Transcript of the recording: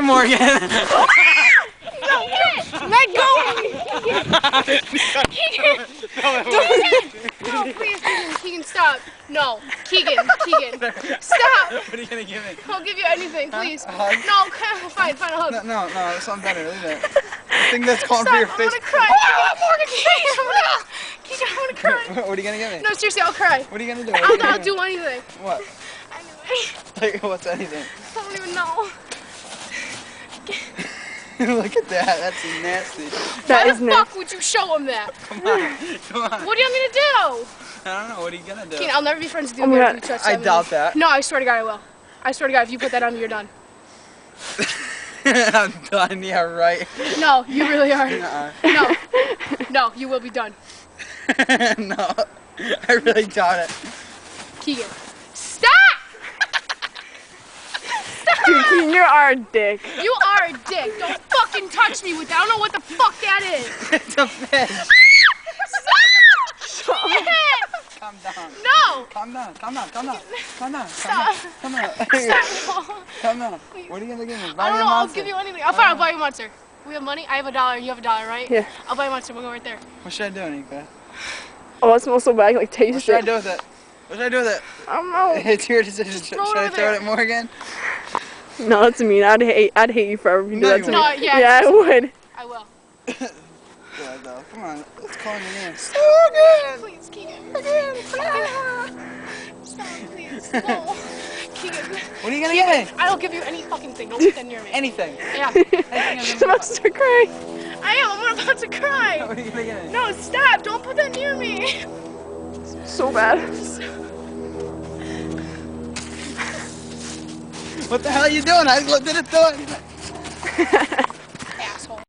Morgan. Let go! Keegan! No, please, Keegan, stop. No, Keegan, stop! What are you gonna give me? I'll give you anything, please. A hug? No, fine, a hug. No, something better. Leave it. The thing that's calling for your Stop, face. I'm gonna cry. Keegan, I'm gonna cry. What are you gonna give me? No, seriously, I'll cry. What are you gonna do? I'll do anything. What? Anything. Like, what's anything? I don't even know. Look at that. That's nasty. Why the fuck would you show him that? Come on. What do you want me to do? I don't know. What are you gonna do? Keegan, I'll never be friends with you again if you touch I doubt that. No, I swear to God I will. I swear to God, if you put that on me, you're done. I'm done. Yeah, right. No, you really are. Nuh-uh. No, you will be done. No, I really doubt it. Keegan, stop! Dude, Keegan, you are a dick. You are a dick. Don't fucking touch me with that. I don't know what the fuck that is. It's a fish. Stop! Shit! Calm down. No! Calm down. Stop. Stop. Calm down. What are you gonna give me? I don't know. I'll give you anything. I'll buy you a monster. We have money. I have $1. You have $1, right? Yeah. I'll buy you a monster. We'll go right there. What should I do, Nika? Oh, that smells so bad. I can, like, taste What should I it. do with it? What should I do with it? I don't know. It's your decision. Should throw it I over throw it there. at Morgan? No, that's mean. I'd hate you forever if you No, do you that to won't. me. No, yeah. Yeah, I would. I will. Yeah, though. Come on. Let's call him your name. Please, Keegan. Stop, please. No. Keegan. What are you gonna give me? I don't give you any fucking thing. Don't put that near me. Anything. Yeah. She's about to start crying. I am. I'm about to cry. What are you gonna give me? No, stop. Don't put that near me. So bad. What the hell are you doing? I didn't do it.